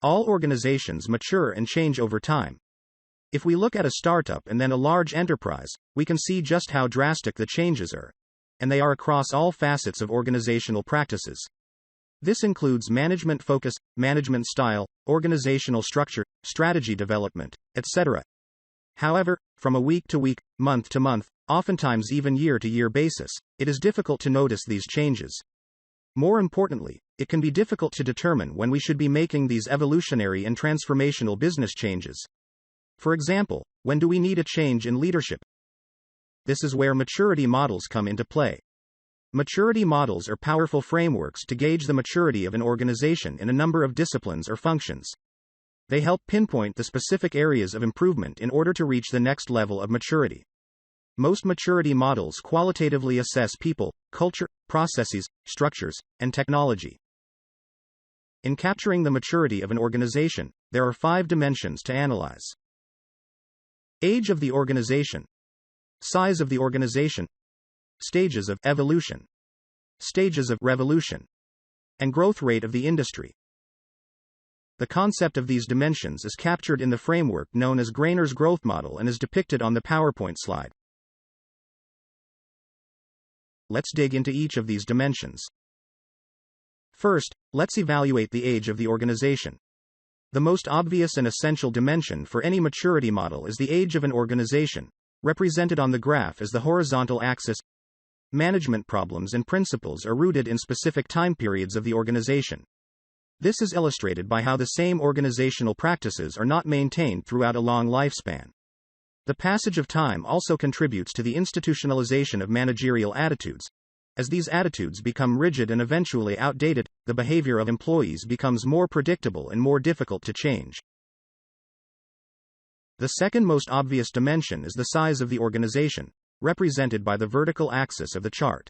All organizations mature and change over time. If we look at a startup and then a large enterprise, we can see just how drastic the changes are. And they are across all facets of organizational practices. This includes management focus, management style, organizational structure, strategy development, etc. However, from a week-to-week, month-to-month, oftentimes even year-to-year basis, it is difficult to notice these changes. More importantly, it can be difficult to determine when we should be making these evolutionary and transformational business changes. For example, when do we need a change in leadership? This is where maturity models come into play. Maturity models are powerful frameworks to gauge the maturity of an organization in a number of disciplines or functions. They help pinpoint the specific areas of improvement in order to reach the next level of maturity. Most maturity models qualitatively assess people, culture, processes, structures, and technology. In capturing the maturity of an organization, there are 5 dimensions to analyze. Age of the organization, size of the organization, stages of evolution, stages of revolution, and growth rate of the industry. The concept of these dimensions is captured in the framework known as Greiner's growth model and is depicted on the PowerPoint slide. Let's dig into each of these dimensions. First, let's evaluate the age of the organization. The most obvious and essential dimension for any maturity model is the age of an organization, represented on the graph as the horizontal axis. Management problems and principles are rooted in specific time periods of the organization. This is illustrated by how the same organizational practices are not maintained throughout a long lifespan. The passage of time also contributes to the institutionalization of managerial attitudes. As these attitudes become rigid and eventually outdated, the behavior of employees becomes more predictable and more difficult to change. The second most obvious dimension is the size of the organization, represented by the vertical axis of the chart.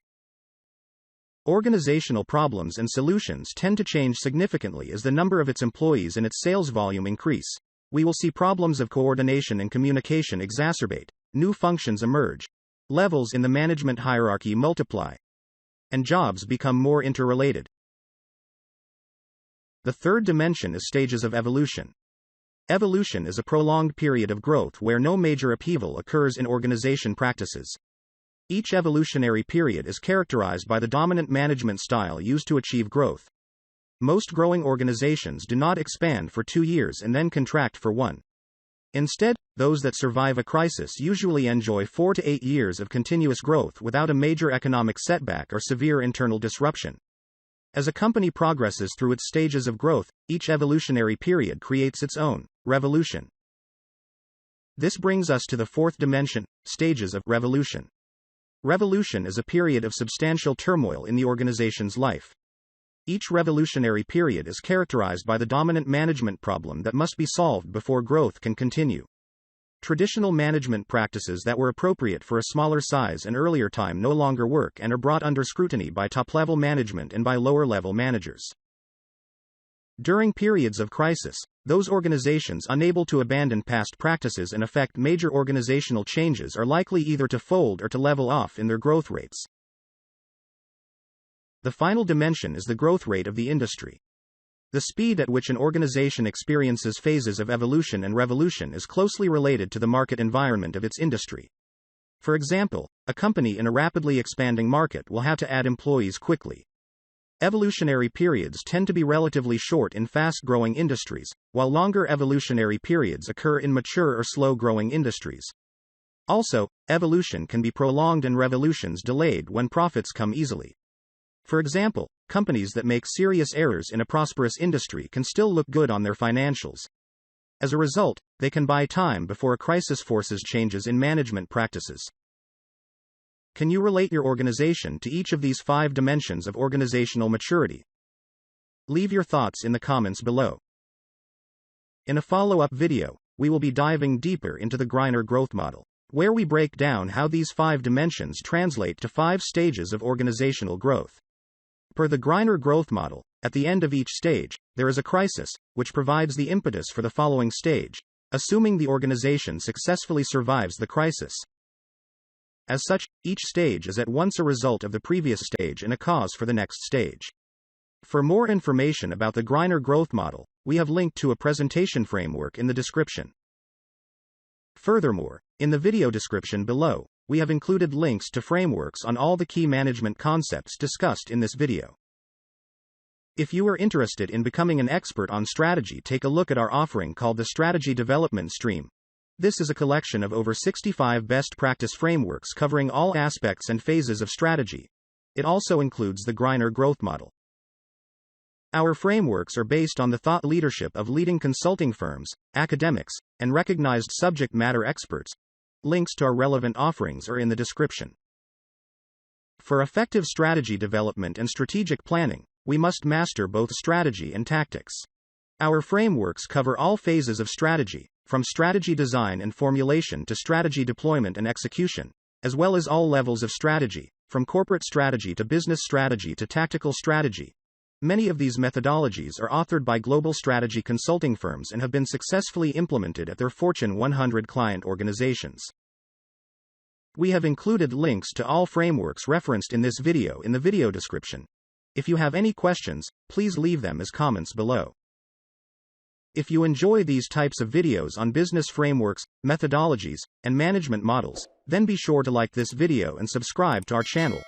Organizational problems and solutions tend to change significantly as the number of its employees and its sales volume increase. We will see problems of coordination and communication exacerbate, new functions emerge, levels in the management hierarchy multiply, and jobs become more interrelated. The third dimension is stages of evolution. Evolution is a prolonged period of growth where no major upheaval occurs in organization practices. Each evolutionary period is characterized by the dominant management style used to achieve growth. Most growing organizations do not expand for 2 years and then contract for 1. Instead, those that survive a crisis usually enjoy 4 to 8 years of continuous growth without a major economic setback or severe internal disruption. As a company progresses through its stages of growth, each evolutionary period creates its own revolution. This brings us to the fourth dimension, stages of revolution. Revolution is a period of substantial turmoil in the organization's life. Each revolutionary period is characterized by the dominant management problem that must be solved before growth can continue. Traditional management practices that were appropriate for a smaller size and earlier time no longer work and are brought under scrutiny by top-level management and by lower-level managers. During periods of crisis, those organizations unable to abandon past practices and effect major organizational changes are likely either to fold or to level off in their growth rates. The final dimension is the growth rate of the industry. The speed at which an organization experiences phases of evolution and revolution is closely related to the market environment of its industry. For example, a company in a rapidly expanding market will have to add employees quickly. Evolutionary periods tend to be relatively short in fast-growing industries, while longer evolutionary periods occur in mature or slow-growing industries. Also, evolution can be prolonged and revolutions delayed when profits come easily. For example, companies that make serious errors in a prosperous industry can still look good on their financials. As a result, they can buy time before a crisis forces changes in management practices. Can you relate your organization to each of these 5 dimensions of organizational maturity? Leave your thoughts in the comments below. In a follow-up video, we will be diving deeper into the Greiner growth model, where we break down how these 5 dimensions translate to 5 stages of organizational growth. Per the Greiner growth model, at the end of each stage, there is a crisis, which provides the impetus for the following stage, assuming the organization successfully survives the crisis. As such, each stage is at once a result of the previous stage and a cause for the next stage. For more information about the Greiner growth model, we have linked to a presentation framework in the description. Furthermore, in the video description below, we have included links to frameworks on all the key management concepts discussed in this video. If you are interested in becoming an expert on strategy, take a look at our offering called the Strategy Development Stream. This is a collection of over 65 best practice frameworks covering all aspects and phases of strategy. It also includes the Greiner growth model. Our frameworks are based on the thought leadership of leading consulting firms, academics, and recognized subject matter experts. Links to our relevant offerings are in the description. For effective strategy development and strategic planning, we must master both strategy and tactics. Our frameworks cover all phases of strategy, from strategy design and formulation to strategy deployment and execution, as well as all levels of strategy, from corporate strategy to business strategy to tactical strategy. Many of these methodologies are authored by global strategy consulting firms and have been successfully implemented at their Fortune 100 client organizations. We have included links to all frameworks referenced in this video in the video description. If you have any questions, please leave them as comments below. If you enjoy these types of videos on business frameworks, methodologies, and management models, then be sure to like this video and subscribe to our channel.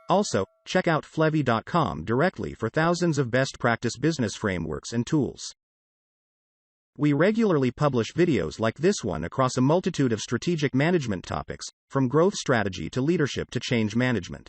Also, check out Flevy.com directly for thousands of best practice business frameworks and tools. We regularly publish videos like this one across a multitude of strategic management topics, from growth strategy to leadership to change management.